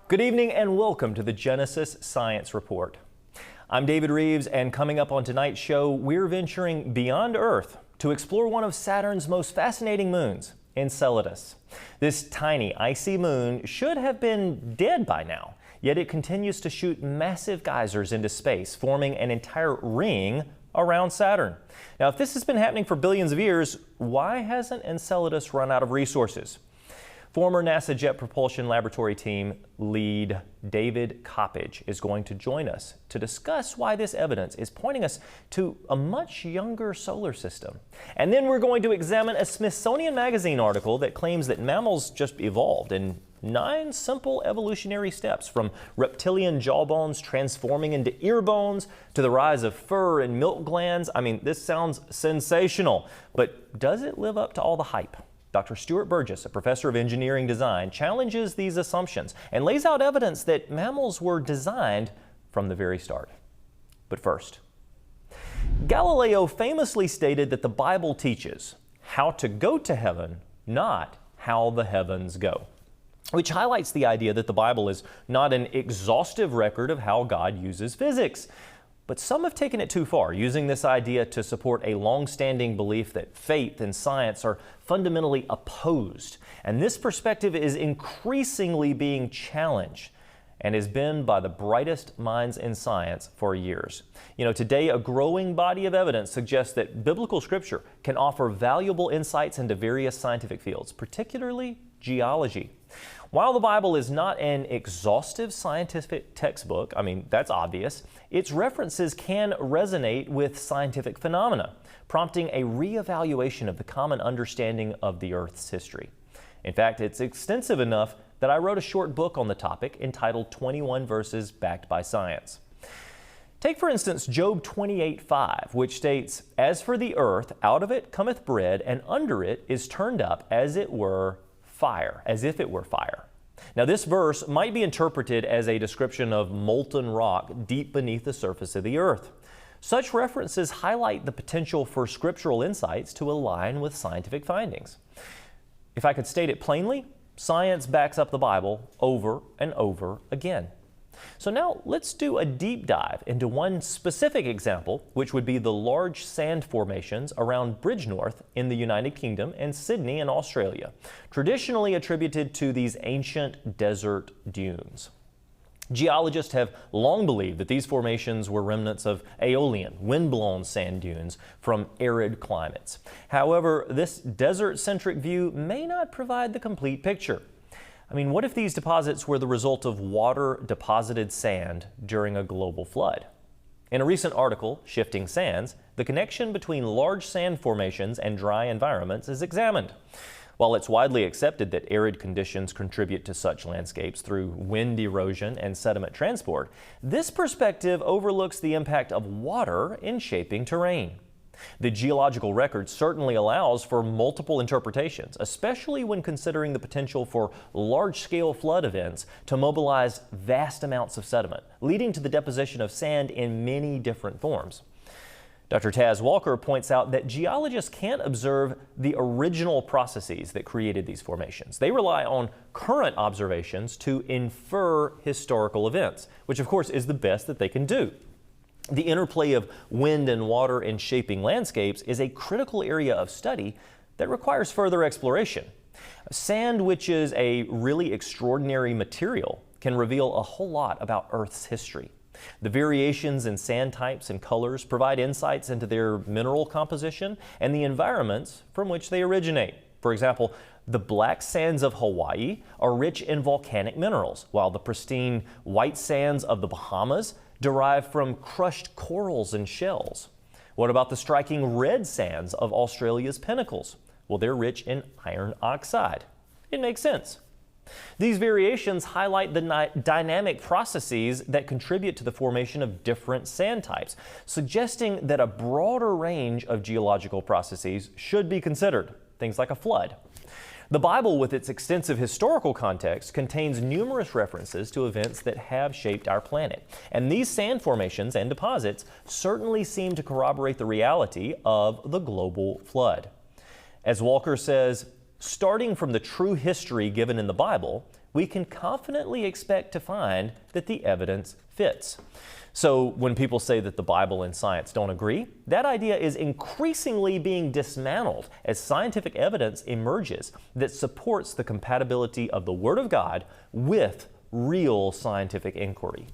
Good evening and welcome to the Genesis Science Report. I'm David Rives, and coming up on tonight's show, we're venturing beyond Earth to explore one of Saturn's most fascinating moons, Enceladus. This tiny, icy moon should have been dead by now, yet it continues to shoot massive geysers into space, forming an entire ring around Saturn. Now, if this has been happening for billions of years, why hasn't Enceladus run out of resources? Former NASA Jet Propulsion Laboratory team lead David Coppedge is going to join us to discuss why this evidence is pointing us to a much younger solar system. And then we're going to examine a Smithsonian Magazine article that claims that mammals just evolved in 9 simple evolutionary steps, from reptilian jawbones transforming into ear bones to the rise of fur and milk glands. I mean, this sounds sensational, but does it live up to all the hype? Dr. Stuart Burgess, a professor of engineering design, challenges these assumptions and lays out evidence that mammals were designed from the very start. But first, Galileo famously stated that the Bible teaches how to go to heaven, not how the heavens go, which highlights the idea that the Bible is not an exhaustive record of how God uses physics. But some have taken it too far, using this idea to support a long-standing belief that faith and science are fundamentally opposed. And this perspective is increasingly being challenged and has been by the brightest minds in science for years. Today, a growing body of evidence suggests that biblical scripture can offer valuable insights into various scientific fields, particularly geology. While the Bible is not an exhaustive scientific textbook, that's obvious, its references can resonate with scientific phenomena, prompting a reevaluation of the common understanding of the Earth's history. In fact, it's extensive enough that I wrote a short book on the topic entitled 21 Verses Backed by Science. Take, for instance, Job 28:5, which states, "As for the earth, out of it cometh bread, and under it is turned up as it were fire," as if it were fire. Now, this verse might be interpreted as a description of molten rock deep beneath the surface of the earth. Such references highlight the potential for scriptural insights to align with scientific findings. If I could state it plainly, science backs up the Bible over and over again. So now let's do a deep dive into one specific example, which would be the large sand formations around Bridgnorth in the United Kingdom and Sydney in Australia, traditionally attributed to these ancient desert dunes. Geologists have long believed that these formations were remnants of aeolian, wind-blown sand dunes from arid climates. However, this desert-centric view may not provide the complete picture. What if these deposits were the result of water-deposited sand during a global flood? In a recent article, Shifting Sands, the connection between large sand formations and dry environments is examined. While it's widely accepted that arid conditions contribute to such landscapes through wind erosion and sediment transport, this perspective overlooks the impact of water in shaping terrain. The geological record certainly allows for multiple interpretations, especially when considering the potential for large-scale flood events to mobilize vast amounts of sediment, leading to the deposition of sand in many different forms. Dr. Taz Walker points out that geologists can't observe the original processes that created these formations. They rely on current observations to infer historical events, which of course is the best that they can do. The interplay of wind and water in shaping landscapes is a critical area of study that requires further exploration. Sand, which is a really extraordinary material, can reveal a whole lot about Earth's history. The variations in sand types and colors provide insights into their mineral composition and the environments from which they originate. For example, the black sands of Hawaii are rich in volcanic minerals, while the pristine white sands of the Bahamas derive from crushed corals and shells. What about the striking red sands of Australia's pinnacles? Well, they're rich in iron oxide. It makes sense. These variations highlight the dynamic processes that contribute to the formation of different sand types, suggesting that a broader range of geological processes should be considered, things like a flood. The Bible, with its extensive historical context, contains numerous references to events that have shaped our planet. And these sand formations and deposits certainly seem to corroborate the reality of the global flood. As Walker says, starting from the true history given in the Bible, we can confidently expect to find that the evidence fits. So when people say that the Bible and science don't agree, that idea is increasingly being dismantled as scientific evidence emerges that supports the compatibility of the Word of God with real scientific inquiry.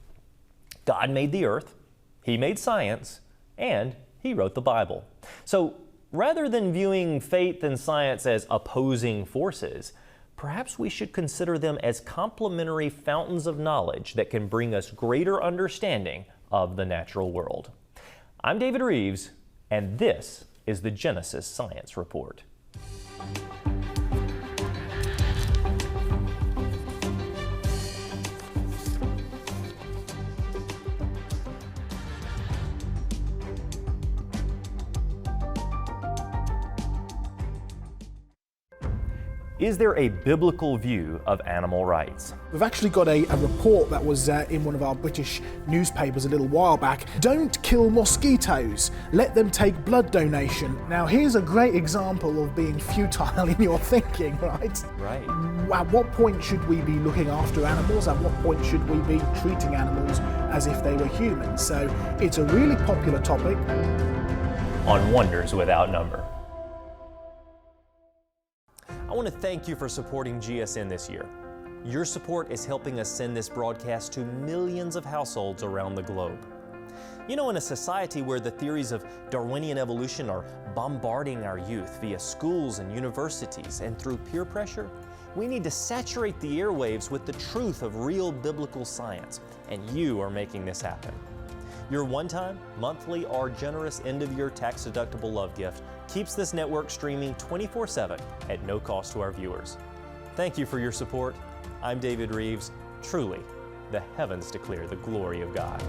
God made the earth, He made science, and He wrote the Bible. So rather than viewing faith and science as opposing forces, perhaps we should consider them as complementary fountains of knowledge that can bring us greater understanding of the natural world. I'm David Rives, and this is the Genesis Science Report. Is there a biblical view of animal rights? We've actually got a report that was in one of our British newspapers a little while back. Don't kill mosquitoes, let them take blood donation. Now here's a great example of being futile in your thinking, right? Right. At what point should we be looking after animals? At what point should we be treating animals as if they were humans? So it's a really popular topic. On Wonders Without Number. I want to thank you for supporting GSN this year. Your support is helping us send this broadcast to millions of households around the globe. You know, in a society where the theories of Darwinian evolution are bombarding our youth via schools and universities and through peer pressure, we need to saturate the airwaves with the truth of real biblical science, and you are making this happen. Your one-time, monthly, or generous end-of-year tax-deductible love gift keeps this network streaming 24/7 at no cost to our viewers. Thank you for your support. I'm David Rives. Truly, the heavens declare the glory of God.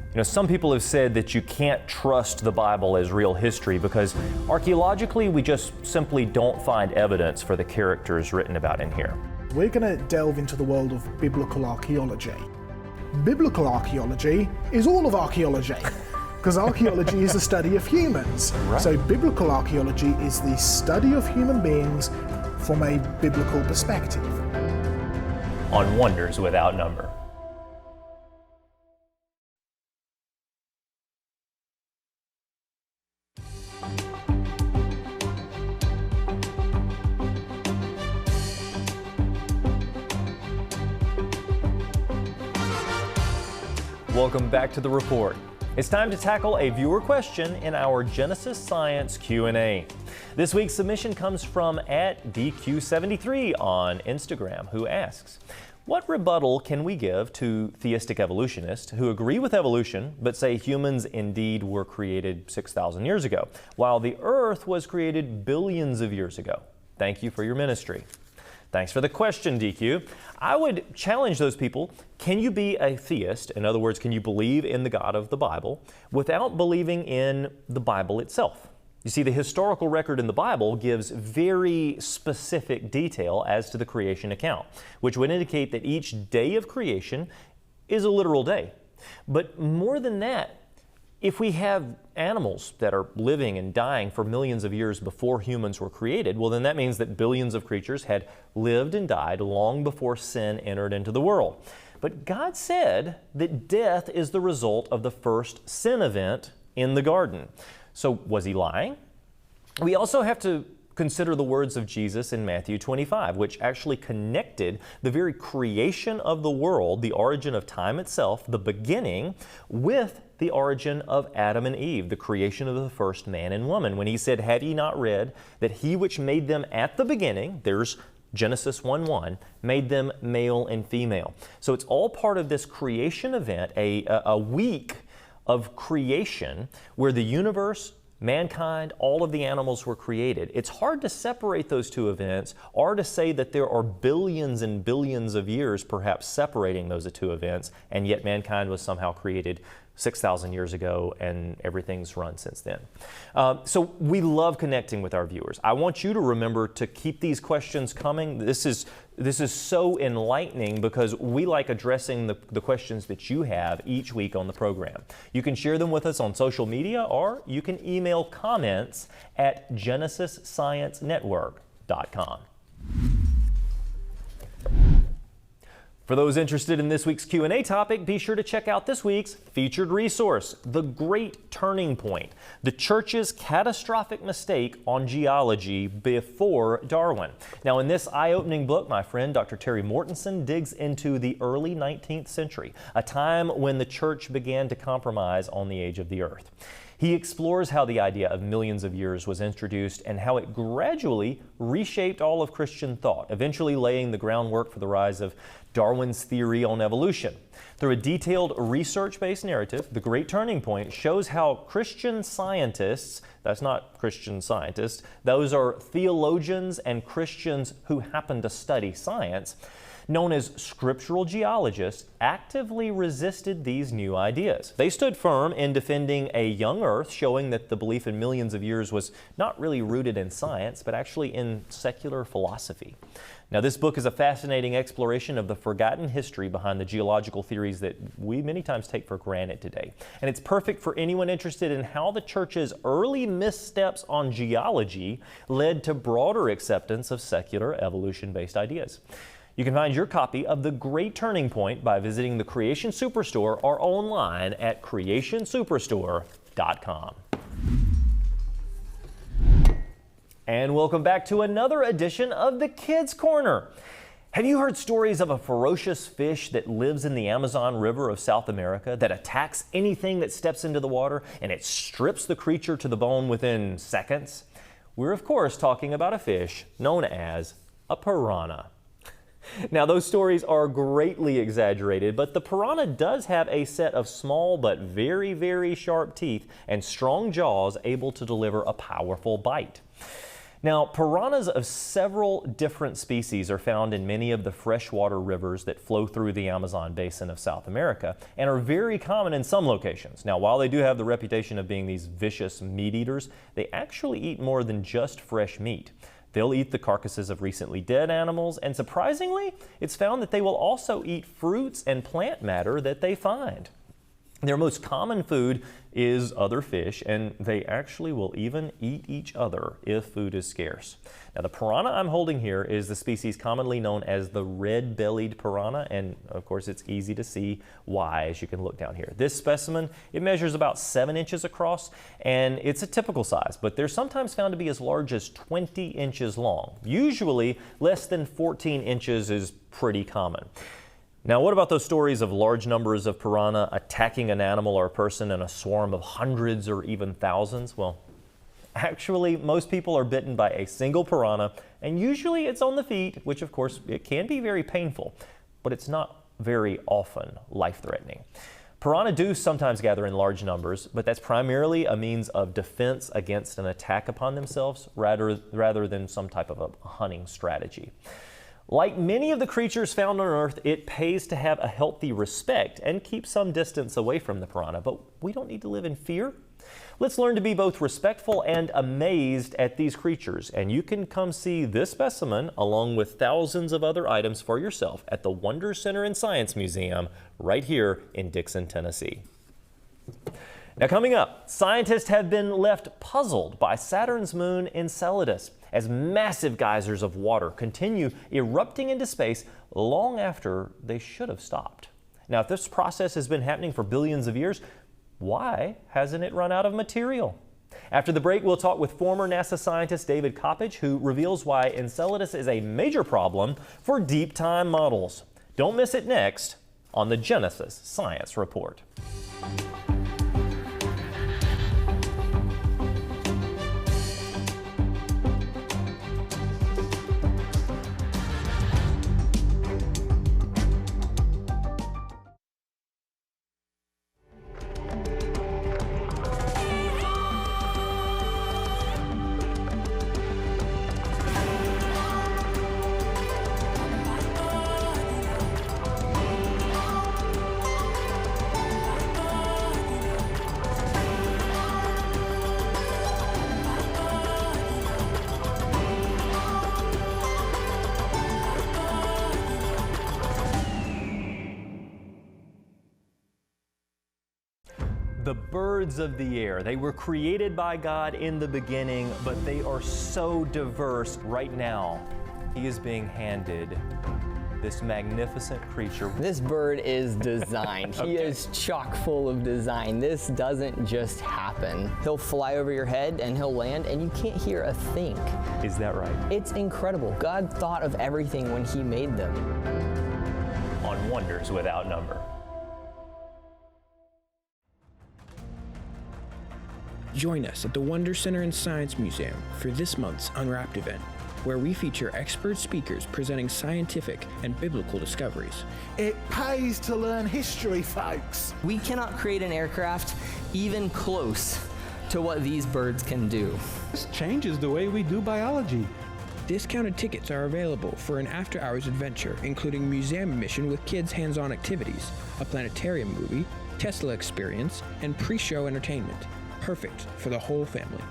You know, some people have said that you can't trust the Bible as real history because archaeologically we just simply don't find evidence for the characters written about in here. We're going to delve into the world of biblical archaeology. Biblical archaeology is all of archaeology, because archaeology is the study of humans. Right. So biblical archaeology is the study of human beings from a biblical perspective. On Wonders Without Number. Welcome back to the report. It's time to tackle a viewer question in our Genesis Science Q&A. This week's submission comes from @DQ73 on Instagram, who asks, what rebuttal can we give to theistic evolutionists who agree with evolution but say humans indeed were created 6,000 years ago, while the Earth was created billions of years ago? Thank you for your ministry. Thanks for the question, DQ. I would challenge those people. Can you be a theist? In other words, can you believe in the God of the Bible without believing in the Bible itself? You see, the historical record in the Bible gives very specific detail as to the creation account, which would indicate that each day of creation is a literal day. But more than that, if we have animals that are living and dying for millions of years before humans were created, well, then that means that billions of creatures had lived and died long before sin entered into the world. But God said that death is the result of the first sin event in the garden. So was He lying? We also have to consider the words of Jesus in Matthew 25, which actually connected the very creation of the world, the origin of time itself, the beginning, with the origin of Adam and Eve, the creation of the first man and woman, when He said, have ye not read that He which made them at the beginning, there's Genesis 1:1, made them male and female. So it's all part of this creation event, a week of creation where the universe, mankind, all of the animals were created. It's hard to separate those two events or to say that there are billions and billions of years perhaps separating those two events, and yet mankind was somehow created 6,000 years ago, and everything's run since then. So we love connecting with our viewers. I want you to remember to keep these questions coming. This is so enlightening because we like addressing the questions that you have each week on the program. You can share them with us on social media, or you can email comments at genesissciencenetwork.com. For those interested in this week's Q&A topic, be sure to check out this week's featured resource, The Great Turning Point, the Church's catastrophic mistake on geology before Darwin. Now, in this eye-opening book, my friend Dr. Terry Mortensen digs into the early 19th century, a time when the Church began to compromise on the age of the earth. He explores how the idea of millions of years was introduced and how it gradually reshaped all of Christian thought, eventually laying the groundwork for the rise of Darwin's theory on evolution. Through a detailed research-based narrative, The Great Turning Point shows how Christian scientists, that's not Christian scientists, those are theologians and Christians who happen to study science, known as scriptural geologists, actively resisted these new ideas. They stood firm in defending a young Earth, showing that the belief in millions of years was not really rooted in science, but actually in secular philosophy. Now, this book is a fascinating exploration of the forgotten history behind the geological theories that we many times take for granted today. And it's perfect for anyone interested in how the Church's early missteps on geology led to broader acceptance of secular evolution-based ideas. You can find your copy of The Great Turning Point by visiting the Creation Superstore or online at creationsuperstore.com. And welcome back to another edition of the Kids Corner. Have you heard stories of a ferocious fish that lives in the Amazon River of South America that attacks anything that steps into the water and it strips the creature to the bone within seconds? We're of course talking about a fish known as a piranha. Now, those stories are greatly exaggerated, but the piranha does have a set of small but very, very sharp teeth and strong jaws able to deliver a powerful bite. Now, piranhas of several different species are found in many of the freshwater rivers that flow through the Amazon basin of South America and are very common in some locations. Now, while they do have the reputation of being these vicious meat eaters, they actually eat more than just fresh meat. They'll eat the carcasses of recently dead animals, and surprisingly, it's found that they will also eat fruits and plant matter that they find. Their most common food is other fish, and they actually will even eat each other if food is scarce. Now, the piranha I'm holding here is the species commonly known as the red-bellied piranha, and of course it's easy to see why as you can look down here. This specimen, it measures about 7 inches across, and it's a typical size, but they're sometimes found to be as large as 20 inches long. Usually, less than 14 inches is pretty common. Now, what about those stories of large numbers of piranha attacking an animal or a person in a swarm of hundreds or even thousands? Well, actually, most people are bitten by a single piranha, and usually it's on the feet, which of course, it can be very painful, but it's not very often life-threatening. Piranha do sometimes gather in large numbers, but that's primarily a means of defense against an attack upon themselves rather than some type of a hunting strategy. Like many of the creatures found on Earth, it pays to have a healthy respect and keep some distance away from the piranha, but we don't need to live in fear. Let's learn to be both respectful and amazed at these creatures, and you can come see this specimen along with thousands of other items for yourself at the Wonder Center and Science Museum right here in Dixon, Tennessee. Now, coming up, scientists have been left puzzled by Saturn's moon Enceladus as massive geysers of water continue erupting into space long after they should have stopped. Now, if this process has been happening for billions of years, why hasn't it run out of material? After the break, we'll talk with former NASA scientist David Coppedge, who reveals why Enceladus is a major problem for deep time models. Don't miss it next on the Genesis Science Report. The birds of the air, they were created by God in the beginning, but they are so diverse. Right now, he is being handed this magnificent creature. This bird is designed. He is chock full of design. This doesn't just happen. He'll fly over your head and he'll land and you can't hear a thing. Is that right? It's incredible. God thought of everything when he made them. On Wonders Without Number. Join us at the Wonder Center and Science Museum for this month's Unwrapped event, where we feature expert speakers presenting scientific and biblical discoveries. It pays to learn history, folks. We cannot create an aircraft even close to what these birds can do. This changes the way we do biology. Discounted tickets are available for an after-hours adventure, including museum admission with kids' hands-on activities, a planetarium movie, Tesla experience, and pre-show entertainment. Perfect for the whole family.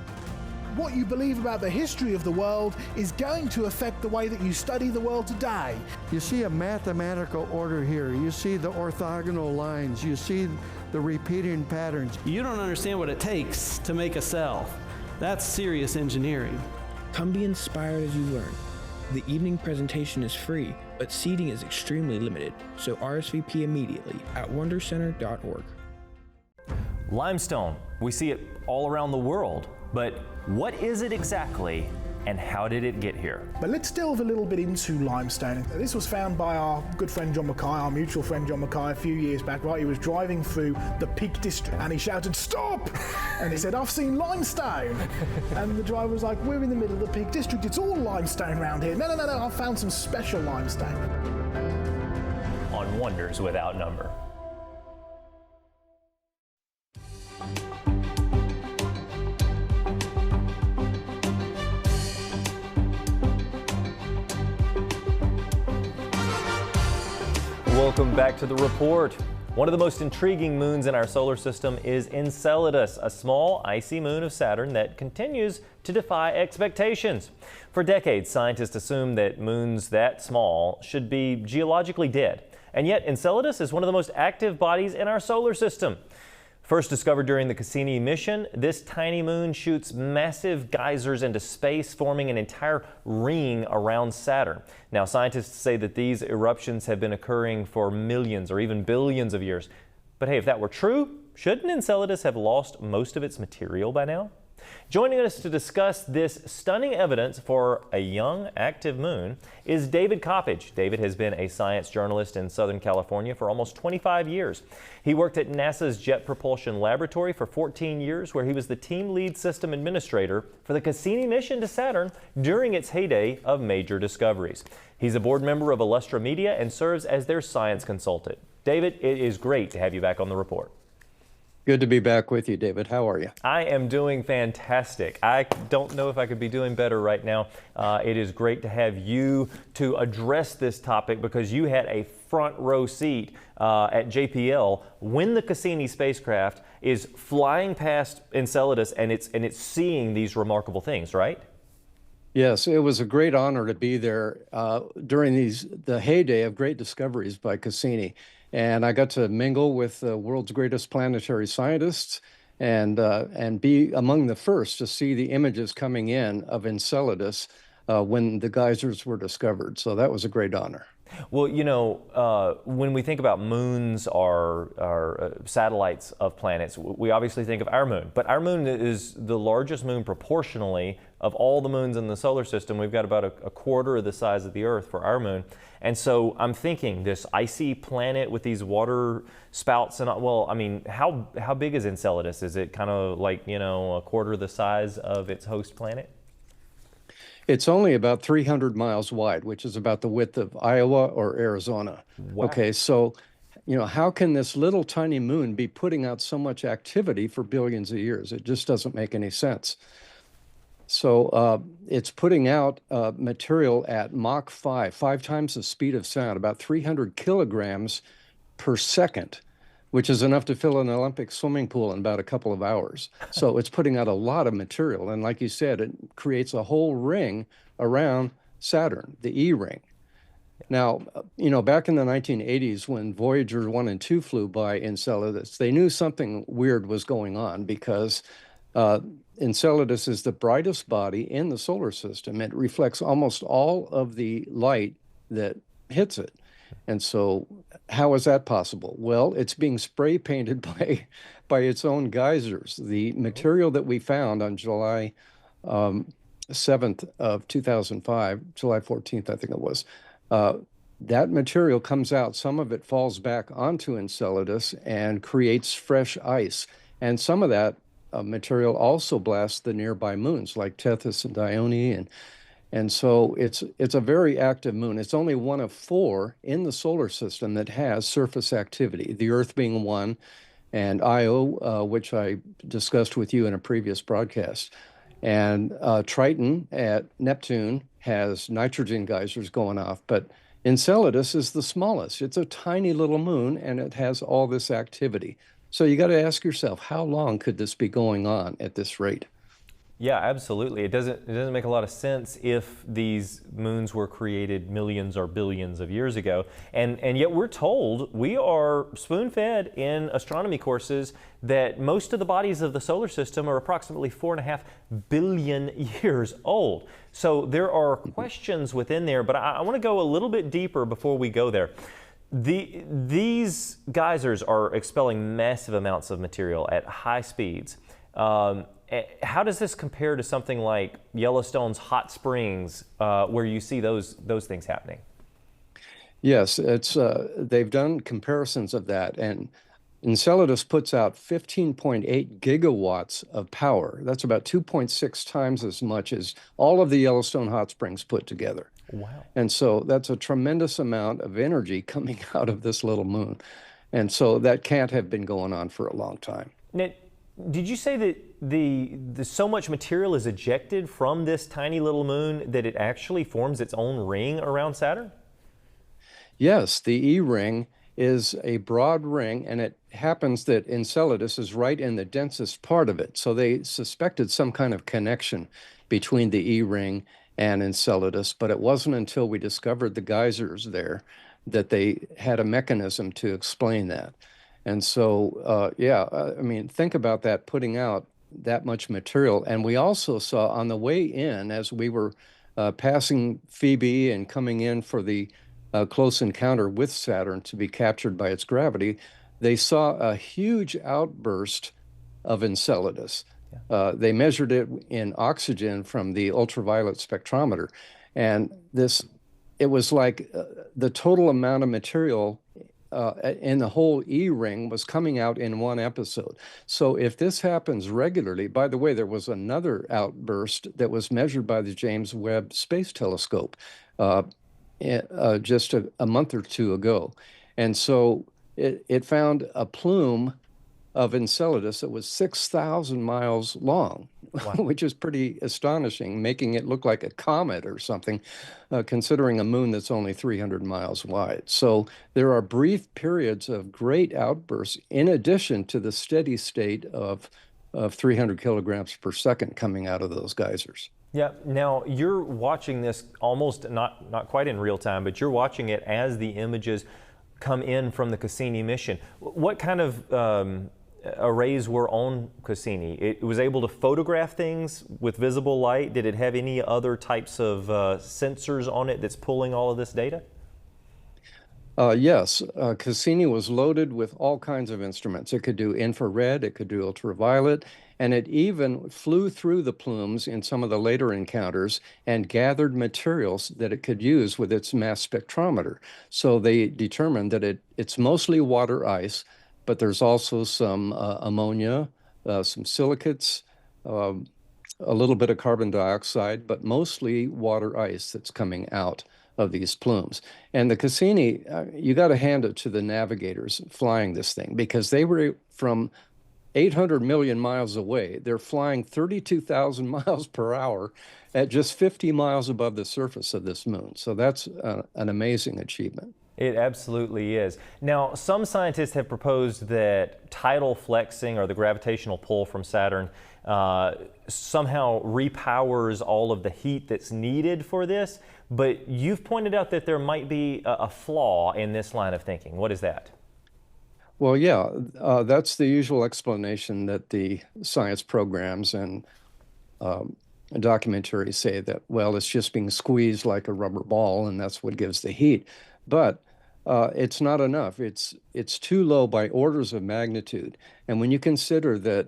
What you believe about the history of the world is going to affect the way that you study the world today. You see a mathematical order here. You see the orthogonal lines. You see the repeating patterns. You don't understand what it takes to make a cell. That's serious engineering. Come be inspired as you learn. The evening presentation is free, but seating is extremely limited, so RSVP immediately at wondercenter.org. Limestone, we see it all around the world, but what is it exactly and how did it get here? But let's delve a little bit into limestone. This was found by our good friend John Mackay, our mutual friend John Mackay, a few years back, right? He was driving through the Peak District and he shouted, "Stop!" And he said, "I've seen limestone." And the driver was like, "We're in the middle of the Peak District, it's all limestone around here." No, I found some special limestone. On Wonders Without Number. Welcome back to the report. One of the most intriguing moons in our solar system is Enceladus, a small icy moon of Saturn that continues to defy expectations. For decades, scientists assumed that moons that small should be geologically dead. And yet Enceladus is one of the most active bodies in our solar system. First discovered during the Cassini mission, this tiny moon shoots massive geysers into space, forming an entire ring around Saturn. Now, scientists say that these eruptions have been occurring for millions or even billions of years. But hey, if that were true, shouldn't Enceladus have lost most of its material by now? Joining us to discuss this stunning evidence for a young, active moon is David Coppedge. David has been a science journalist in Southern California for almost 25 years. He worked at NASA's Jet Propulsion Laboratory for 14 years, where he was the team lead system administrator for the Cassini mission to Saturn during its heyday of major discoveries. He's a board member of Illustra Media and serves as their science consultant. David, it is great to have you back on the report. Good to be back with you, David. How are you? I am doing fantastic. I don't know if I could be doing better right now. It is great to have you to address this topic because you had a front row seat at JPL when the Cassini spacecraft is flying past Enceladus and it's seeing these remarkable things, right? Yes, it was a great honor to be there during the heyday of great discoveries by Cassini. And I got to mingle with the world's greatest planetary scientists and be among the first to see the images coming in of Enceladus when the geysers were discovered. So that was a great honor. Well, you know, when we think about moons or satellites of planets, we obviously think of our moon. But our moon is the largest moon proportionally of all the moons in the solar system. We've got about a quarter of the size of the Earth for our moon. And so I'm thinking this icy planet with these water spouts and well, I mean, how big is Enceladus? Is it kind of like, you know, a quarter the size of its host planet? It's only about 300 miles wide, which is about the width of Iowa or Arizona. Wow. Okay, so, you know, how can this little tiny moon be putting out so much activity for billions of years? It just doesn't make any sense. So it's putting out material at Mach 5 times the speed of sound, about 300 kilograms per second, which is enough to fill an Olympic swimming pool in about a couple of hours. So it's putting out a lot of material. And like you said, it creates a whole ring around Saturn, the E ring. Now, back in the 1980s when Voyager 1 and 2 flew by Enceladus, they knew something weird was going on because Enceladus is the brightest body in the solar system. It reflects almost all of the light that hits it. And so how is that possible? Well, it's being spray painted by its own geysers. The material that we found on July 7th of 2005, July 14th, I think it was, that material comes out. Some of it falls back onto Enceladus and creates fresh ice. And some of that material also blasts the nearby moons like Tethys and Dione. And so it's a very active moon. It's only one of 4 in the solar system that has surface activity, the Earth being one, and Io, which I discussed with you in a previous broadcast. And Triton at Neptune has nitrogen geysers going off, but Enceladus is the smallest. It's a tiny little moon, and it has all this activity. So you got to ask yourself, how long could this be going on at this rate? Yeah, absolutely. It doesn't make a lot of sense if these moons were created millions or billions of years ago. And yet we're told, we are spoon-fed in astronomy courses, that most of the bodies of the solar system are approximately 4.5 billion years old. So there are questions within there, but I want to go a little bit deeper before we go there. These geysers are expelling massive amounts of material at high speeds. How does this compare to something like Yellowstone's hot springs, where you see those things happening? Yes, they've done comparisons of that, and Enceladus puts out 15.8 gigawatts of power. That's about 2.6 times as much as all of the Yellowstone hot springs put together. Wow. And so that's a tremendous amount of energy coming out of this little moon. And so that can't have been going on for a long time. Now, did you say that the so much material is ejected from this tiny little moon that it actually forms its own ring around Saturn? Yes, the E ring is a broad ring, and it happens that Enceladus is right in the densest part of it. So they suspected some kind of connection between the E ring and Enceladus, but it wasn't until we discovered the geysers there that they had a mechanism to explain that. And so, I mean, think about that, putting out that much material. And we also saw on the way in, as we were passing Phoebe and coming in for the close encounter with Saturn to be captured by its gravity, they saw a huge outburst of Enceladus. They measured it in oxygen from the ultraviolet spectrometer. And it was like the total amount of material in the whole E ring was coming out in one episode. So if this happens regularly, by the way, there was another outburst that was measured by the James Webb Space Telescope just a month or two ago. And so it found a plume of Enceladus that was 6,000 miles long, wow. Which is pretty astonishing, making it look like a comet or something, considering a moon that's only 300 miles wide. So there are brief periods of great outbursts in addition to the steady state of 300 kilograms per second coming out of those geysers. Yeah, now you're watching this almost not quite in real time, but you're watching it as the images come in from the Cassini mission. What kind of arrays were on Cassini? It was able to photograph things with visible light. Did it have any other types of sensors on it that's pulling all of this data? Yes, Cassini was loaded with all kinds of instruments. It could do infrared, it could do ultraviolet, and it even flew through the plumes in some of the later encounters and gathered materials that it could use with its mass spectrometer. So they determined that it's mostly water ice, but there's also some ammonia, some silicates, a little bit of carbon dioxide, but mostly water ice that's coming out of these plumes. And the Cassini, you got to hand it to the navigators flying this thing, because they were from 800 million miles away. They're flying 32,000 miles per hour at just 50 miles above the surface of this moon. So that's an amazing achievement. It absolutely is. Now, some scientists have proposed that tidal flexing, or the gravitational pull from Saturn, somehow repowers all of the heat that's needed for this, but you've pointed out that there might be a flaw in this line of thinking. What is that? Well, yeah, that's the usual explanation that the science programs and documentaries say, that, well, it's just being squeezed like a rubber ball, and that's what gives the heat. But it's not enough. It's too low by orders of magnitude. And when you consider that,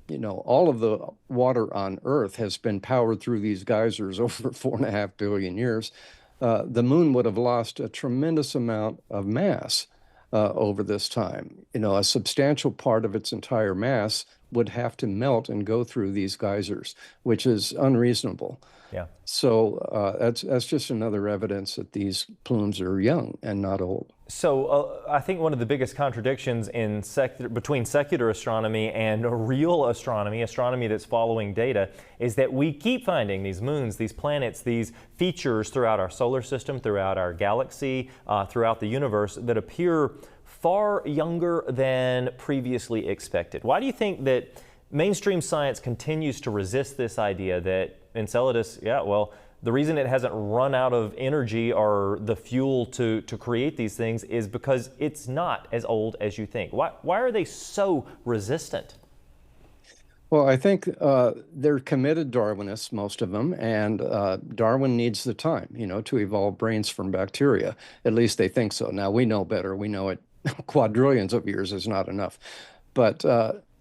all of the water on Earth has been powered through these geysers over 4.5 billion years, the moon would have lost a tremendous amount of mass over this time. A substantial part of its entire mass would have to melt and go through these geysers, which is unreasonable. Yeah. So that's just another evidence that these plumes are young and not old. So I think one of the biggest contradictions between secular astronomy and real astronomy that's following data, is that we keep finding these moons, these planets, these features throughout our solar system, throughout our galaxy, throughout the universe, that appear far younger than previously expected. Why do you think that mainstream science continues to resist this idea that Enceladus, the reason it hasn't run out of energy or the fuel to create these things is because it's not as old as you think? Why are they so resistant? Well, I think they're committed Darwinists, most of them, and Darwin needs the time, to evolve brains from bacteria. At least they think so. Now, we know better. We know it quadrillions of years is not enough. But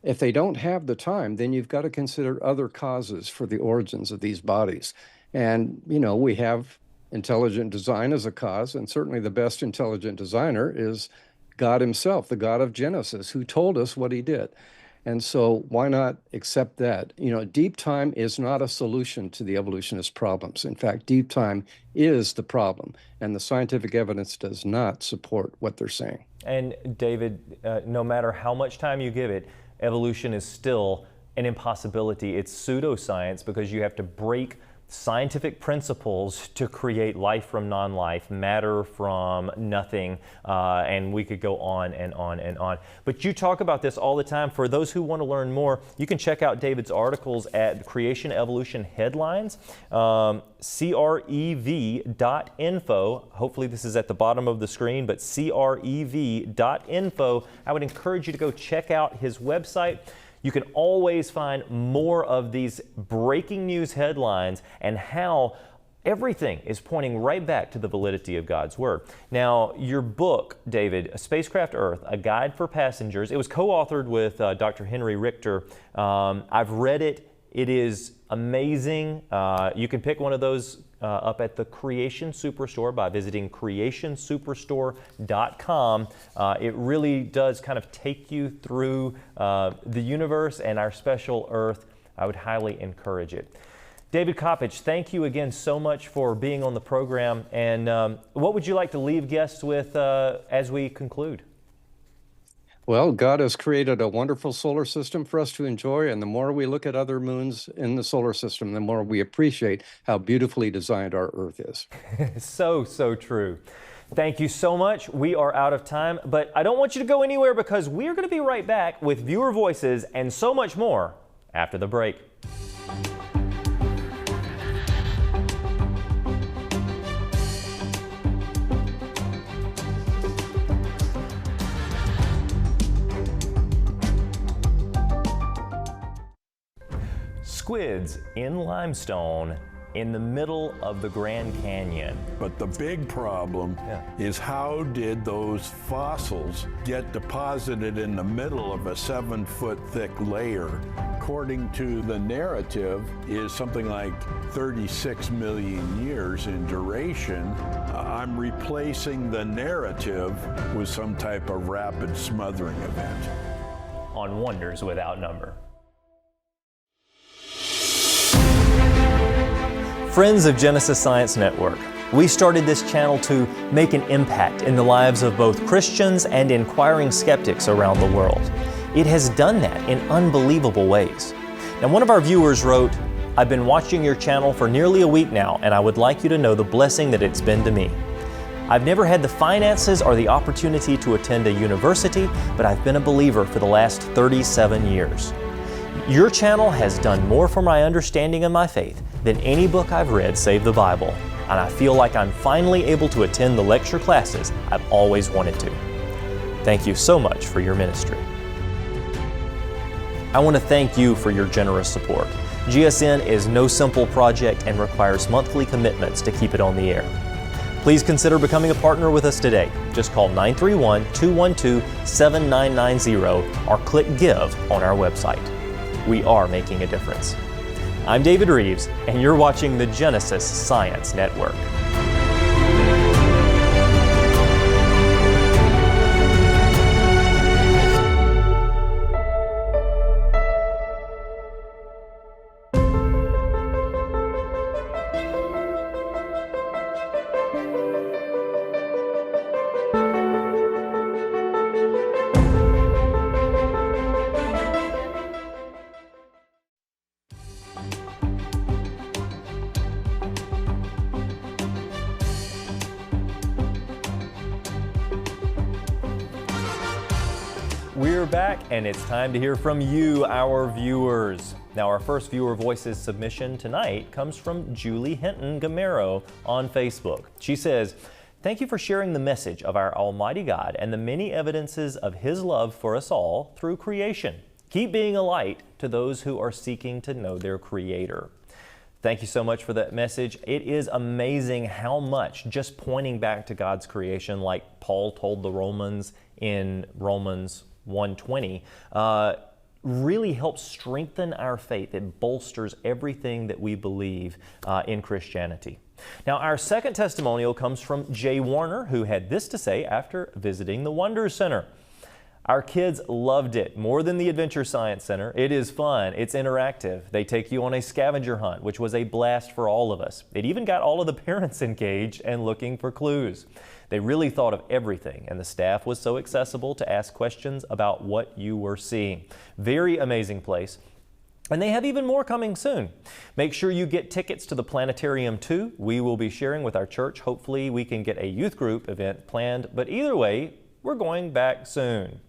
if they don't have the time, then you've got to consider other causes for the origins of these bodies. And, we have intelligent design as a cause, and certainly the best intelligent designer is God himself, the God of Genesis, who told us what he did. And so why not accept that? Deep time is not a solution to the evolutionist problems. In fact, deep time is the problem, and the scientific evidence does not support what they're saying. And David, no matter how much time you give it, evolution is still an impossibility. It's pseudoscience, because you have to break scientific principles to create life from non-life, matter from nothing, and we could go on and on and on. But you talk about this all the time. For those who want to learn more, you can check out David's articles at Creation Evolution Headlines, crev.info. Hopefully this is at the bottom of the screen, but crev.info. I would encourage you to go check out his website. You can always find more of these breaking news headlines and how everything is pointing right back to the validity of God's Word. Now, your book, David, Spacecraft Earth, A Guide for Passengers, it was co-authored with Dr. Henry Richter. I've read it. It is amazing. You can pick one of those up at the Creation Superstore by visiting creationsuperstore.com. It really does kind of take you through the universe and our special Earth. I would highly encourage it. David Coppedge, thank you again so much for being on the program. And what would you like to leave guests with as we conclude? Well, God has created a wonderful solar system for us to enjoy, and the more we look at other moons in the solar system, the more we appreciate how beautifully designed our Earth is. So true. Thank you so much. We are out of time, but I don't want you to go anywhere, because we're going to be right back with viewer voices and so much more after the break. Squids in limestone in the middle of the Grand Canyon. But the big problem is, how did those fossils get deposited in the middle of a 7-foot thick layer? According to the narrative, is something like 36 million years in duration. I'm replacing the narrative with some type of rapid smothering event. On Wonders Without Number. Friends of Genesis Science Network, we started this channel to make an impact in the lives of both Christians and inquiring skeptics around the world. It has done that in unbelievable ways. Now, one of our viewers wrote, "I've been watching your channel for nearly a week now, and I would like you to know the blessing that it's been to me. I've never had the finances or the opportunity to attend a university, but I've been a believer for the last 37 years. Your channel has done more for my understanding of my faith than any book I've read save the Bible, and I feel like I'm finally able to attend the lecture classes I've always wanted to. Thank you so much for your ministry. I want to thank you for your generous support. GSN is no simple project and requires monthly commitments to keep it on the air. Please consider becoming a partner with us today. Just call 931-212-7990 or click Give on our website. We are making a difference. I'm David Rives, and you're watching the Genesis Science Network. We're back, and it's time to hear from you, our viewers. Now, our first viewer voices submission tonight comes from Julie Hinton Gamero on Facebook. She says, "Thank you for sharing the message of our Almighty God and the many evidences of His love for us all through creation. Keep being a light to those who are seeking to know their Creator." Thank you so much for that message. It is amazing how much just pointing back to God's creation, like Paul told the Romans in Romans 1:20, really helps strengthen our faith. It bolsters everything that we believe in Christianity. Now, our second testimonial comes from Jay Warner, who had this to say after visiting the Wonder Center. "Our kids loved it more than the Adventure Science Center. It is fun. It's interactive. They take you on a scavenger hunt, which was a blast for all of us. It even got all of the parents engaged and looking for clues. They really thought of everything, and the staff was so accessible to ask questions about what you were seeing. Very amazing place. And they have even more coming soon. Make sure you get tickets to the planetarium too. We will be sharing with our church. Hopefully we can get a youth group event planned, but either way, we're going back soon."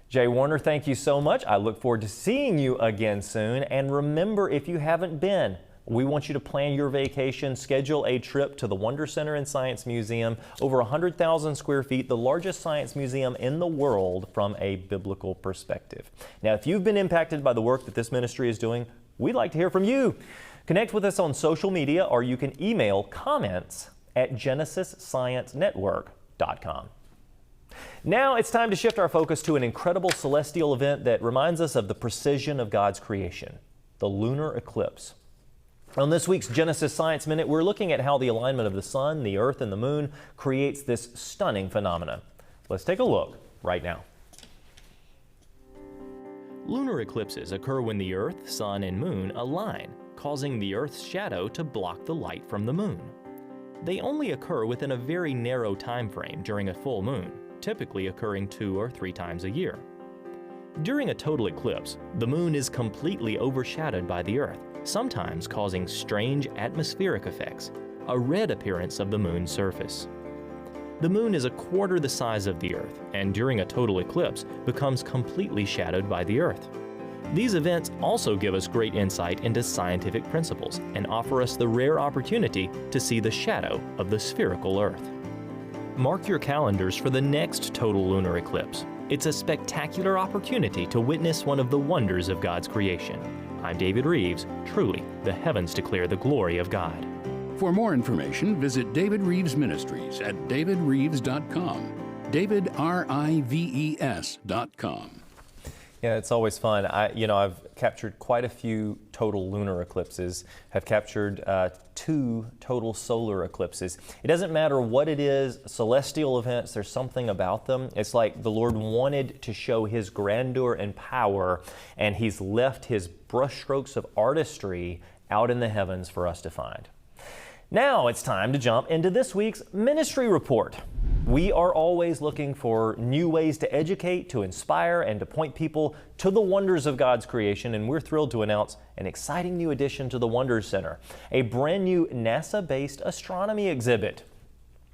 Jay Warner, thank you so much. I look forward to seeing you again soon. And remember, if you haven't been, we want you to plan your vacation, schedule a trip to the Wonder Center and Science Museum, over 100,000 square feet, the largest science museum in the world from a biblical perspective. Now, if you've been impacted by the work that this ministry is doing, we'd like to hear from you. Connect with us on social media, or you can email comments@genesissciencenetwork.com. Now it's time to shift our focus to an incredible celestial event that reminds us of the precision of God's creation, the lunar eclipse. On this week's Genesis Science Minute, we're looking at how the alignment of the sun, the earth, and the moon creates this stunning phenomenon. Let's take a look right now. Lunar eclipses occur when the earth, sun, and moon align, causing the earth's shadow to block the light from the moon. They only occur within a very narrow time frame during a full moon, typically occurring 2 or 3 times a year. During a total eclipse, the moon is completely overshadowed by the earth, sometimes causing strange atmospheric effects, a red appearance of the moon's surface. The moon is a quarter the size of the earth, and during a total eclipse becomes completely shadowed by the earth. These events also give us great insight into scientific principles and offer us the rare opportunity to see the shadow of the spherical earth. Mark your calendars for the next total lunar eclipse. It's a spectacular opportunity to witness one of the wonders of God's creation. I'm David Rives. Truly, the heavens declare the glory of God. For more information, visit David Rives Ministries at davidrives.com. davidrives.com. Yeah, it's always fun. I've captured quite a few total lunar eclipses, have captured 2 total solar eclipses. It doesn't matter what it is, celestial events, there's something about them. It's like the Lord wanted to show His grandeur and power, and He's left His brushstrokes of artistry out in the heavens for us to find. Now it's time to jump into this week's ministry report. We are always looking for new ways to educate, to inspire, and to point people to the wonders of God's creation, and we're thrilled to announce an exciting new addition to the Wonder Center, a brand new NASA-based astronomy exhibit.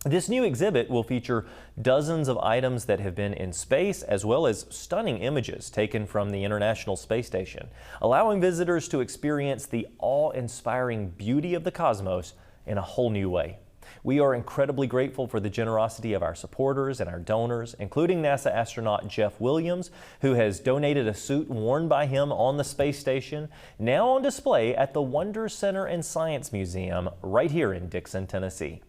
This new exhibit will feature dozens of items that have been in space, as well as stunning images taken from the International Space Station, allowing visitors to experience the awe-inspiring beauty of the cosmos in a whole new way. We are incredibly grateful for the generosity of our supporters and our donors, including NASA astronaut Jeff Williams, who has donated a suit worn by him on the space station, now on display at the Wonder Center and Science Museum right here in Dixon, Tennessee.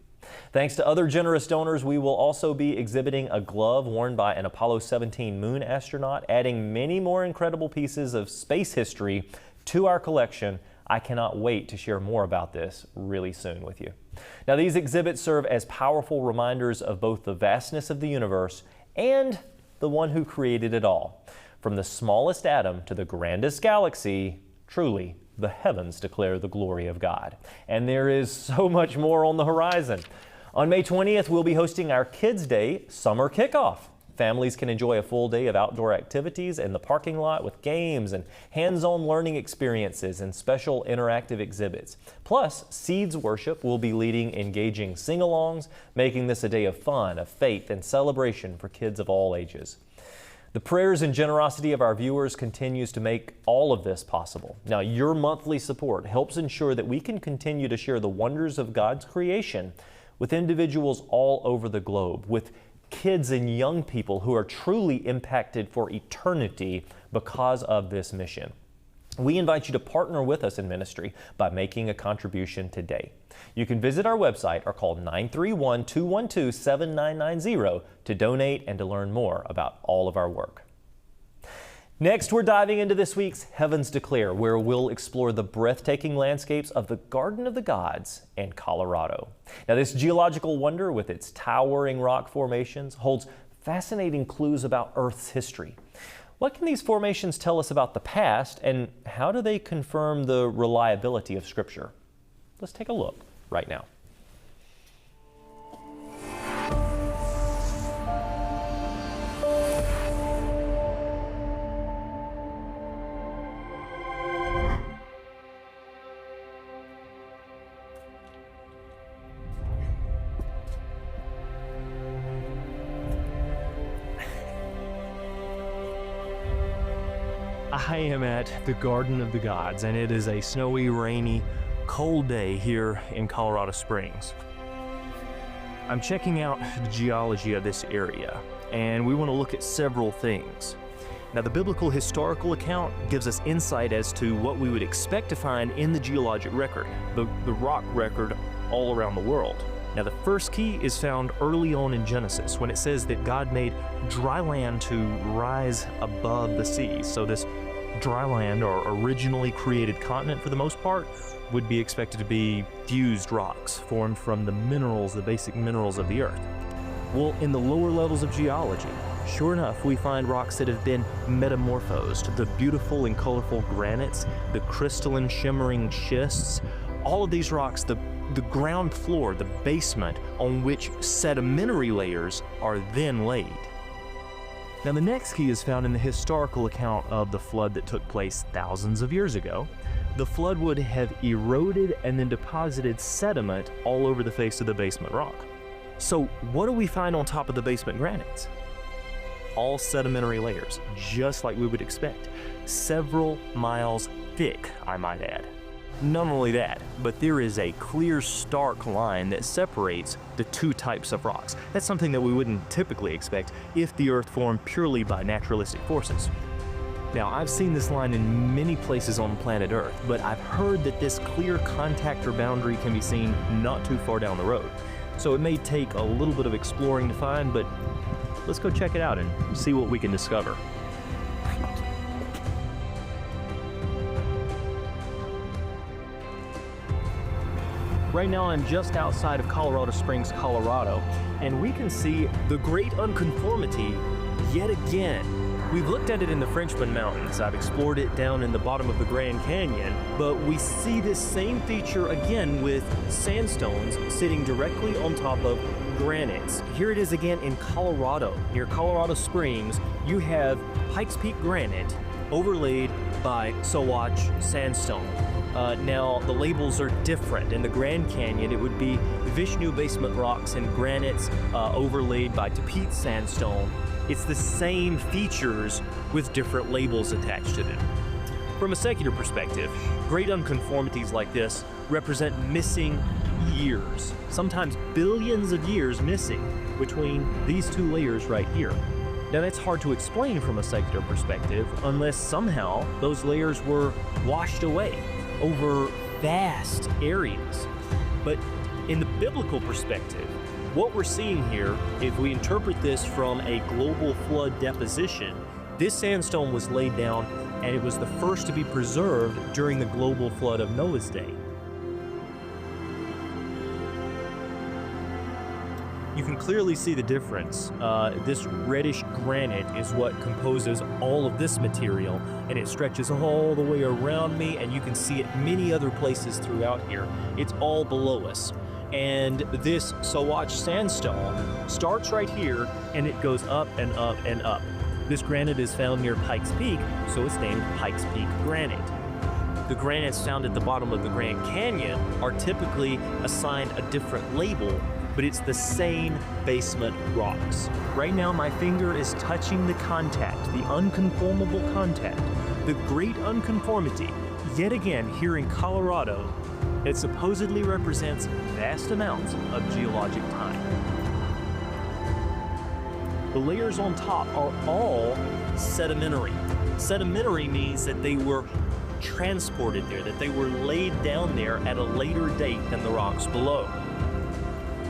Thanks to other generous donors, we will also be exhibiting a glove worn by an Apollo 17 moon astronaut, adding many more incredible pieces of space history to our collection. I cannot wait to share more about this really soon with you. Now, these exhibits serve as powerful reminders of both the vastness of the universe and the one who created it all. From the smallest atom to the grandest galaxy, truly, the heavens declare the glory of God. And there is so much more on the horizon. On May 20th, we'll be hosting our Kids Day Summer Kickoff. Families can enjoy a full day of outdoor activities in the parking lot with games and hands-on learning experiences and special interactive exhibits. Plus, Seeds Worship will be leading engaging sing-alongs, making this a day of fun, of faith, and celebration for kids of all ages. The prayers and generosity of our viewers continues to make all of this possible. Now, your monthly support helps ensure that we can continue to share the wonders of God's creation with individuals all over the globe, with kids and young people who are truly impacted for eternity because of this mission. We invite you to partner with us in ministry by making a contribution today. You can visit our website or call 931-212-7990 to donate and to learn more about all of our work. Next, we're diving into this week's Heavens Declare, where we'll explore the breathtaking landscapes of the Garden of the Gods in Colorado. Now, this geological wonder with its towering rock formations holds fascinating clues about Earth's history. What can these formations tell us about the past, and how do they confirm the reliability of Scripture? Let's take a look right now. I am at the Garden of the Gods, and it is a snowy, rainy, cold day here in Colorado Springs. I'm checking out the geology of this area, and we want to look at several things. Now, the biblical historical account gives us insight as to what we would expect to find in the geologic record, the rock record all around the world. Now, the first key is found early on in Genesis, when it says that God made dry land to rise above the seas. So this dry land, or originally created continent for the most part, would be expected to be fused rocks formed from the minerals, the basic minerals of the earth. Well, in the lower levels of geology, sure enough, we find rocks that have been metamorphosed. The beautiful and colorful granites, the crystalline shimmering schists, all of these rocks, the ground floor, the basement on which sedimentary layers are then laid. Now, the next key is found in the historical account of the flood that took place thousands of years ago. The flood would have eroded and then deposited sediment all over the face of the basement rock. So what do we find on top of the basement granites? All sedimentary layers, just like we would expect. Several miles thick, I might add. Not only that, but there is a clear, stark line that separates the two types of rocks. That's something that we wouldn't typically expect if the Earth formed purely by naturalistic forces. Now, I've seen this line in many places on planet Earth, but I've heard that this clear contact or boundary can be seen not too far down the road. So it may take a little bit of exploring to find, but let's go check it out and see what we can discover. Right now, I'm just outside of Colorado Springs, Colorado, and we can see the great unconformity yet again. We've looked at it in the Frenchman Mountains. I've explored it down in the bottom of the Grand Canyon, but we see this same feature again with sandstones sitting directly on top of granites. Here it is again in Colorado, near Colorado Springs. You have Pikes Peak granite overlaid by Sawatch sandstone. Now, the labels are different. In the Grand Canyon, it would be Vishnu basement rocks and granites overlaid by Tapete sandstone. It's the same features with different labels attached to them. From a secular perspective, great unconformities like this represent missing years, sometimes billions of years missing between these two layers right here. Now that's hard to explain from a secular perspective unless somehow those layers were washed away over vast areas. But in the biblical perspective, what we're seeing here, if we interpret this from a global flood deposition, this sandstone was laid down and it was the first to be preserved during the global flood of Noah's day. You can clearly see the difference. This reddish granite is what composes all of this material, and it stretches all the way around me, and you can see it many other places throughout here. It's all below us. And this Sawatch sandstone starts right here, and it goes up and up and up. This granite is found near Pikes Peak, so it's named Pikes Peak granite. The granites found at the bottom of the Grand Canyon are typically assigned a different label, but it's the same basement rocks. Right now, my finger is touching the contact, the unconformable contact, the great unconformity, yet again here in Colorado, it supposedly represents vast amounts of geologic time. The layers on top are all sedimentary. Sedimentary means that they were transported there, that they were laid down there at a later date than the rocks below.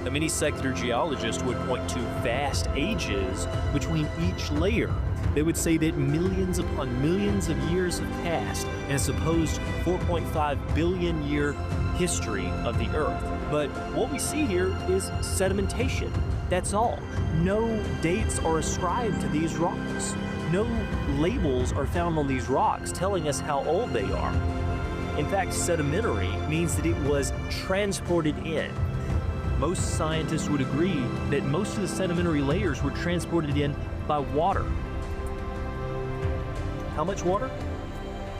Now, many secular geologists would point to vast ages between each layer. They would say that millions upon millions of years have passed in a supposed 4.5 billion year history of the Earth. But what we see here is sedimentation. That's all. No dates are ascribed to these rocks. No labels are found on these rocks telling us how old they are. In fact, sedimentary means that it was transported in. Most scientists would agree that most of the sedimentary layers were transported in by water. How much water?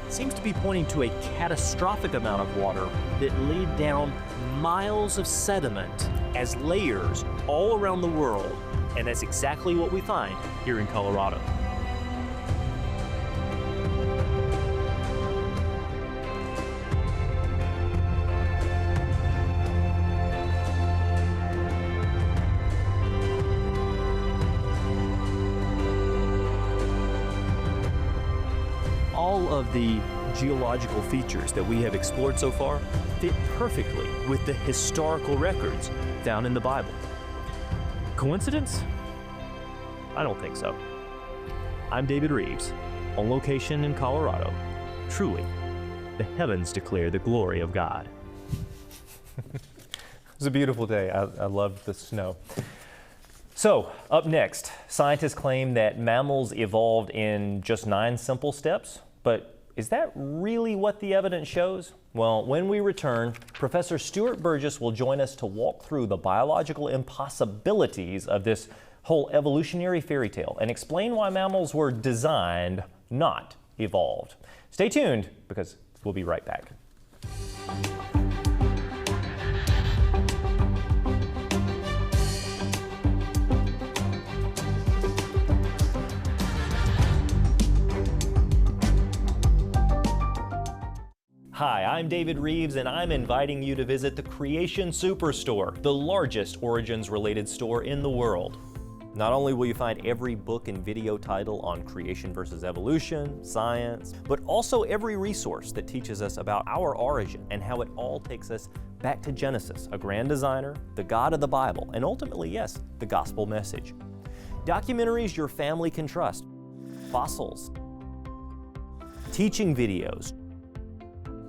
It seems to be pointing to a catastrophic amount of water that laid down miles of sediment as layers all around the world, and that's exactly what we find here in Colorado. All of the geological features that we have explored so far fit perfectly with the historical records found in the Bible. Coincidence? I don't think so. I'm David Rives, on location in Colorado. Truly, the heavens declare the glory of God. It was a beautiful day. I loved the snow. So, up next, scientists claim that mammals evolved in just 9 simple steps, but is that really what the evidence shows? Well, when we return, Professor Stuart Burgess will join us to walk through the biological impossibilities of this whole evolutionary fairy tale and explain why mammals were designed, not evolved. Stay tuned, because we'll be right back. Hi, I'm David Rives, and I'm inviting you to visit the Creation Superstore, the largest Origins-related store in the world. Not only will you find every book and video title on creation versus evolution, science, but also every resource that teaches us about our origin and how it all takes us back to Genesis, a grand designer, the God of the Bible, and ultimately, yes, the gospel message. Documentaries your family can trust, fossils, teaching videos,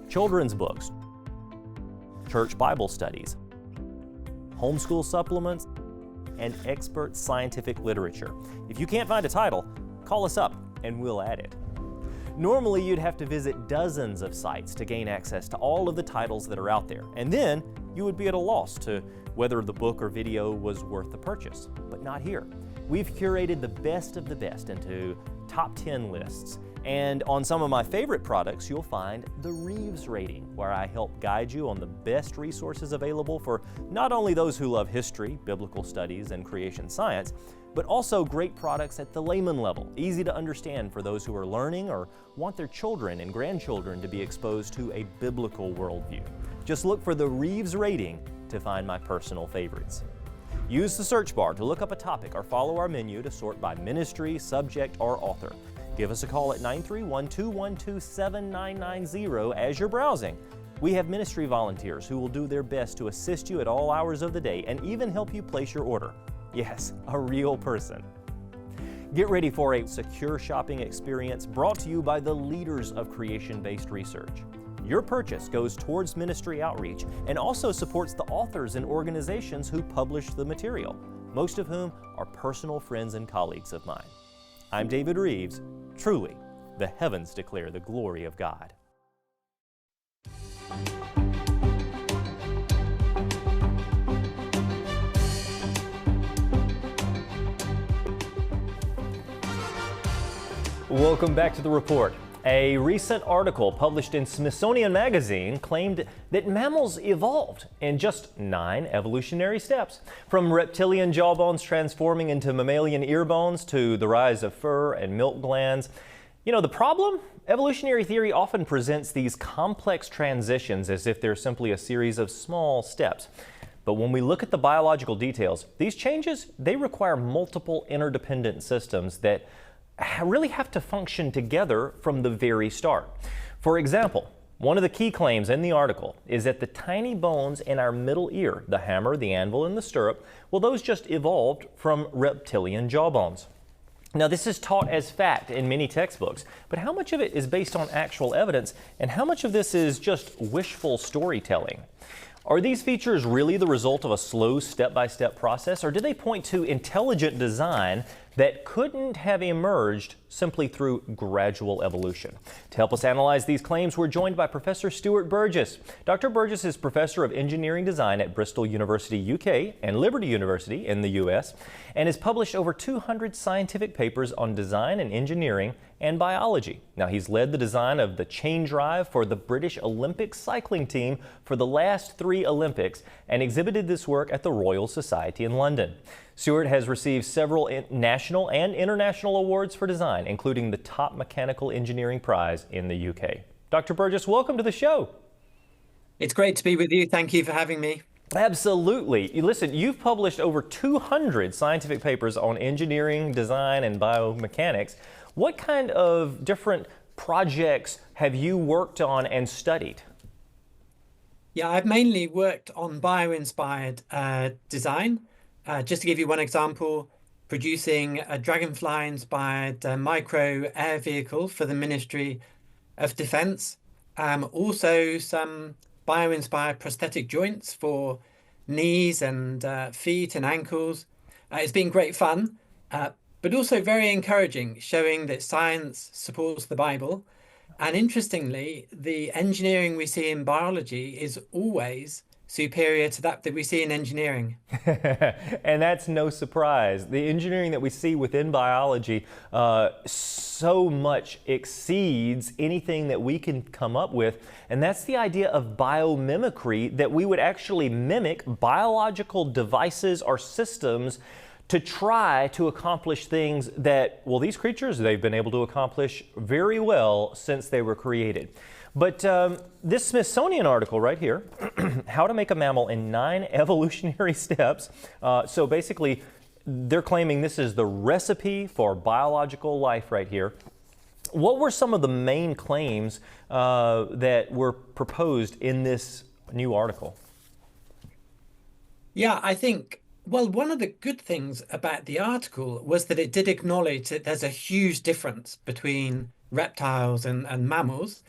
children's books, church Bible studies, homeschool supplements, and expert scientific literature. If you can't find a title, call us up and we'll add it. Normally, you'd have to visit dozens of sites to gain access to all of the titles that are out there, and then you would be at a loss to whether the book or video was worth the purchase. But not here. We've curated the best of the best into top 10 lists And on some of my favorite products, you'll find the Rives rating, where I help guide you on the best resources available for not only those who love history, biblical studies, and creation science, but also great products at the layman level, easy to understand for those who are learning or want their children and grandchildren to be exposed to a biblical worldview. Just look for the Rives rating to find my personal favorites. Use the search bar to look up a topic or follow our menu to sort by ministry, subject, or author. Give us a call at 931-212-7990 as you're browsing. We have ministry volunteers who will do their best to assist you at all hours of the day and even help you place your order. Yes, a real person. Get ready for a secure shopping experience brought to you by the leaders of creation-based research. Your purchase goes towards ministry outreach and also supports the authors and organizations who publish the material, most of whom are personal friends and colleagues of mine. I'm David Rives. Truly, the heavens declare the glory of God. Welcome back to the report. A recent article published in Smithsonian Magazine claimed that mammals evolved in just 9 evolutionary steps, from reptilian jawbones transforming into mammalian ear bones to the rise of fur and milk glands. You know, the problem? Evolutionary theory often presents these complex transitions as if they're simply a series of small steps. But when we look at the biological details, these changes, they require multiple interdependent systems that really have to function together from the very start. For example, one of the key claims in the article is that the tiny bones in our middle ear, the hammer, the anvil, and the stirrup, well, those just evolved from reptilian jawbones. Now, this is taught as fact in many textbooks, but how much of it is based on actual evidence, and how much of this is just wishful storytelling? Are these features really the result of a slow step-by-step process, or do they point to intelligent design that couldn't have emerged simply through gradual evolution? To help us analyze these claims, we're joined by Professor Stuart Burgess. Dr. Burgess is Professor of Engineering Design at Bristol University, UK, and Liberty University in the US, and has published over 200 scientific papers on design and engineering and biology. Now, he's led the design of the chain drive for the British Olympic cycling team for the last 3 Olympics and exhibited this work at the Royal Society in London. Stuart has received several national and international awards for design, including the top mechanical engineering prize in the UK. Dr. Burgess, welcome to the show. It's great to be with you. Thank you for having me. Absolutely. Listen, you've published over 200 scientific papers on engineering, design, and biomechanics. What kind of different projects have you worked on and studied? Yeah, I've mainly worked on bio-inspired design. Just to give you one example, producing a dragonfly-inspired micro air vehicle for the Ministry of Defense. Also some bio-inspired prosthetic joints for knees and feet and ankles. It's been great fun, but also very encouraging, showing that science supports the Bible. And interestingly, the engineering we see in biology is always superior to that we see in engineering. And that's no surprise. The engineering that we see within biology so much exceeds anything that we can come up with. And that's the idea of biomimicry, that we would actually mimic biological devices or systems to try to accomplish things that, well, these creatures, they've been able to accomplish very well since they were created. But this Smithsonian article right here, How to Make a Mammal in 9 Evolutionary Steps. So basically, they're claiming this is the recipe for biological life right here. What were some of the main claims that were proposed in this new article? Yeah, I think, well, one of the good things about the article was that it did acknowledge that there's a huge difference between reptiles and mammals.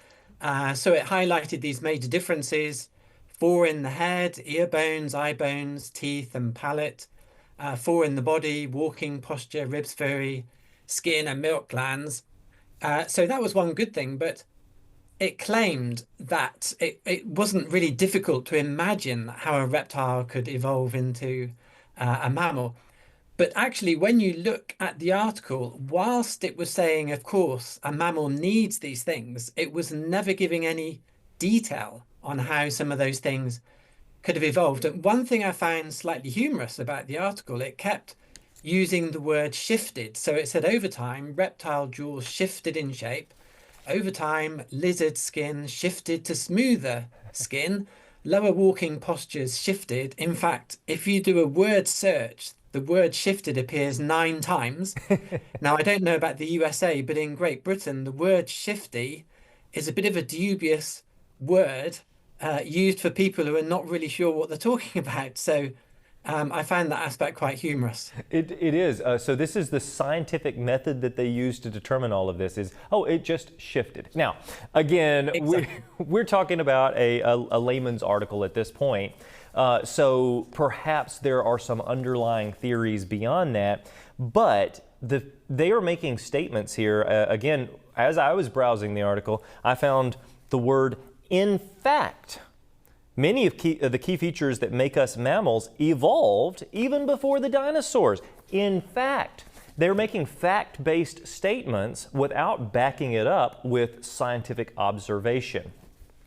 So it highlighted these major differences: 4 in the head, ear bones, eye bones, teeth and palate, 4 in the body, walking posture, ribs, furry, skin and milk glands. So that was one good thing, but it claimed that it wasn't really difficult to imagine how a reptile could evolve into a mammal. But actually, when you look at the article, whilst it was saying, of course, a mammal needs these things, it was never giving any detail on how some of those things could have evolved. And one thing I found slightly humorous about the article, it kept using the word shifted. So it said over time, reptile jaws shifted in shape. Over time, lizard skin shifted to smoother skin. Lower walking postures shifted. In fact, if you do a word search, the word shifted appears 9 times. Now, I don't know about the USA, but in Great Britain, the word shifty is a bit of a dubious word used for people who are not really sure what they're talking about. So I found that aspect quite humorous. It is. So this is the scientific method that they use to determine all of this is, oh, it just shifted. Now, again, Exactly. we're talking about a layman's article at this point. So perhaps there are some underlying theories beyond that, but they are making statements here. Again, as I was browsing the article, I found the word "in fact." Many of the key features that make us mammals evolved even before the dinosaurs. In fact, they're making fact-based statements without backing it up with scientific observation.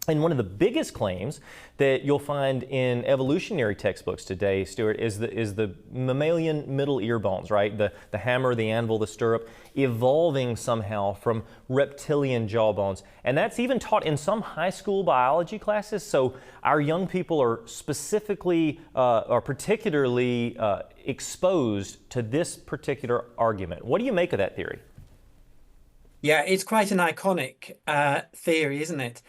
And one of the biggest claims that you'll find in evolutionary textbooks today, Stuart, is the mammalian middle ear bones, right? The hammer, the anvil, the stirrup, evolving somehow from reptilian jaw bones. And that's even taught in some high school biology classes. So our young people are specifically or particularly exposed to this particular argument. What do you make of that theory? Yeah, it's quite an iconic theory, isn't it?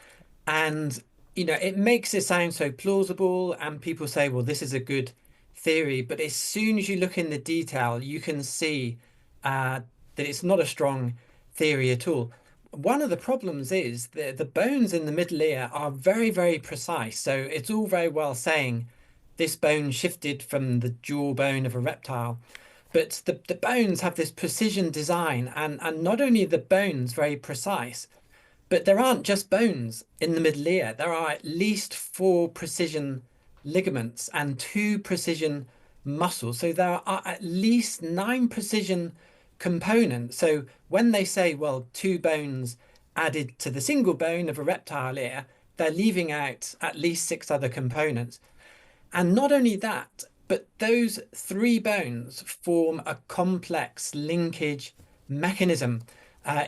And, you know, it makes it sound so plausible, and people say, well, this is a good theory. But as soon as you look in the detail, you can see that it's not a strong theory at all. One of the problems is that the bones in the middle ear are very, very precise. So it's all very well saying this bone shifted from the jawbone of a reptile. But the bones have this precision design, and not only are the bones very precise, but there aren't just bones in the middle ear. There are at least 4 precision ligaments and 2 precision muscles. So there are at least 9 precision components. So when they say, well, 2 bones added to the single bone of a reptile ear, they're leaving out at least 6 other components. And not only that, but those 3 bones form a complex linkage mechanism.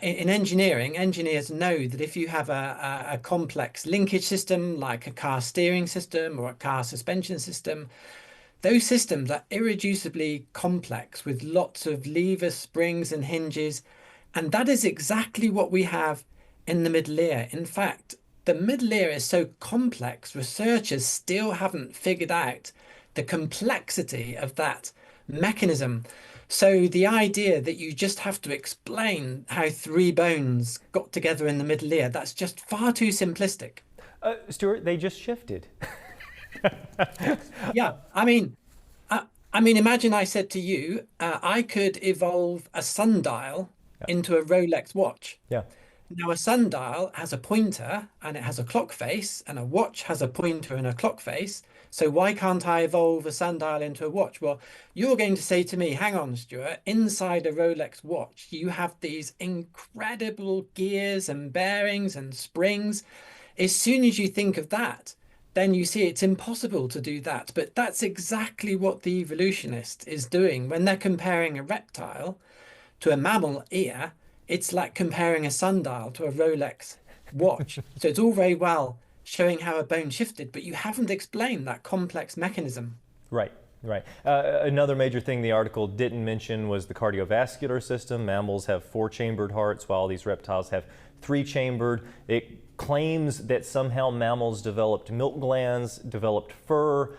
In engineering, engineers know that if you have a complex linkage system, like a car steering system or a car suspension system, those systems are irreducibly complex with lots of levers, springs, and hinges. And that is exactly what we have in the middle ear. In fact, the middle ear is so complex, researchers still haven't figured out the complexity of that mechanism. So the idea that you just have to explain how 3 bones got together in the middle ear, that's just far too simplistic. Stuart, they just shifted. Yeah, I mean, imagine I said to you, I could evolve a sundial into a Rolex watch. Yeah. Now, a sundial has a pointer and it has a clock face, and a watch has a pointer and a clock face. So why can't I evolve a sundial into a watch? Well, you're going to say to me, hang on, Stuart, inside a Rolex watch, you have these incredible gears and bearings and springs. As soon as you think of that, then you see it's impossible to do that. But that's exactly what the evolutionist is doing. When they're comparing a reptile to a mammal ear, it's like comparing a sundial to a Rolex watch. So it's all very well showing how a bone shifted, but you haven't explained that complex mechanism. Right. Another major thing the article didn't mention was the cardiovascular system. Mammals have 4-chambered hearts, while these reptiles have 3-chambered. It claims that somehow mammals developed milk glands, developed fur.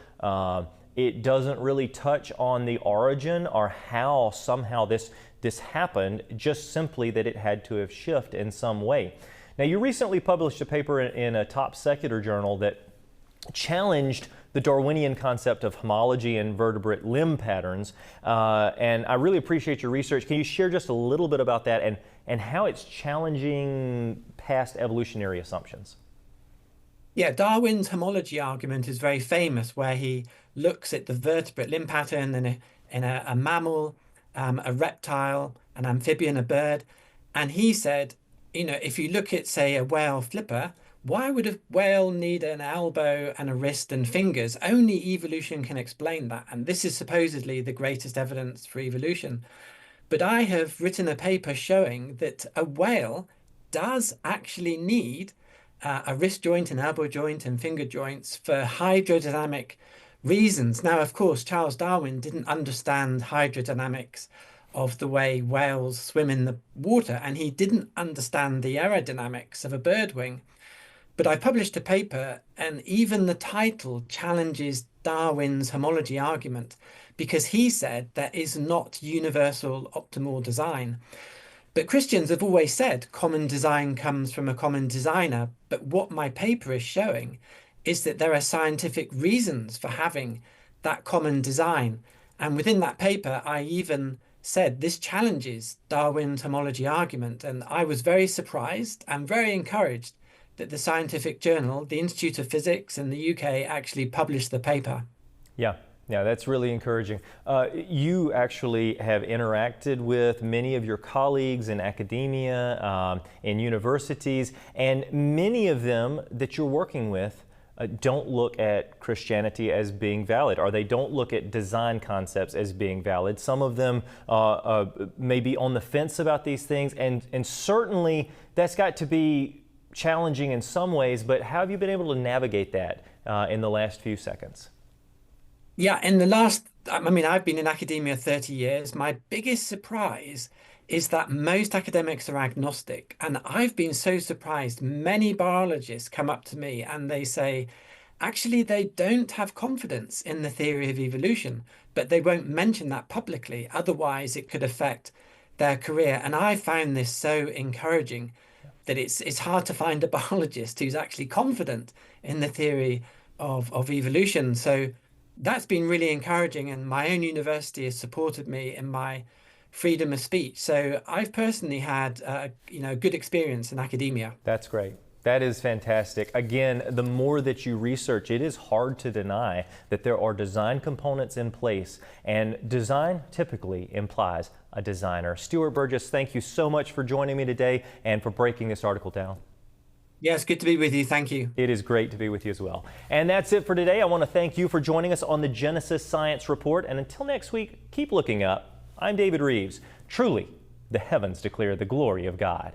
It doesn't really touch on the origin or how somehow this happened, just simply that it had to have shifted in some way. Now, you recently published a paper in a top secular journal that challenged the Darwinian concept of homology and vertebrate limb patterns, and I really appreciate your research. Can you share just a little bit about that and how it's challenging past evolutionary assumptions? Yeah, Darwin's homology argument is very famous, where he looks at the vertebrate limb pattern and in a mammal, a reptile, an amphibian, a bird. And he said, you know, if you look at, say, a whale flipper, why would a whale need an elbow and a wrist and fingers? Only evolution can explain that. And this is supposedly the greatest evidence for evolution. But I have written a paper showing that a whale does actually need a wrist joint, an elbow joint, and finger joints for hydrodynamic reasons. Now, of course, Charles Darwin didn't understand hydrodynamics of the way whales swim in the water, and he didn't understand the aerodynamics of a bird wing. But I published a paper, and even the title challenges Darwin's homology argument, because he said there is not universal optimal design. But Christians have always said common design comes from a common designer. But what my paper is showing is that there are scientific reasons for having that common design. And within that paper, I even said this challenges Darwin's homology argument. And I was very surprised and very encouraged that the scientific journal, the Institute of Physics in the UK, actually published the paper. Yeah, that's really encouraging. You actually have interacted with many of your colleagues in academia, in universities, and many of them that you're working with don't look at Christianity as being valid, or they don't look at design concepts as being valid. Some of them may be on the fence about these things, and certainly that's got to be challenging in some ways, but how have you been able to navigate that in the last few seconds? Yeah, in the last, I mean, I've been in academia 30 years. My biggest surprise is that most academics are agnostic. And I've been so surprised. Many biologists come up to me and they say, actually, they don't have confidence in the theory of evolution, but they won't mention that publicly. Otherwise, it could affect their career. And I found this so encouraging that it's hard to find a biologist who's actually confident in the theory of evolution. So that's been really encouraging, and my own university has supported me in my freedom of speech. So I've personally had a good experience in academia. That's great. That is fantastic. Again, the more that you research, it is hard to deny that there are design components in place, and design typically implies a designer. Stuart Burgess, thank you so much for joining me today and for breaking this article down. Yeah, it's good to be with you. Thank you. It is great to be with you as well. And that's it for today. I want to thank you for joining us on the Genesis Science Report. And until next week, keep looking up. I'm David Rives. Truly, the heavens declare the glory of God.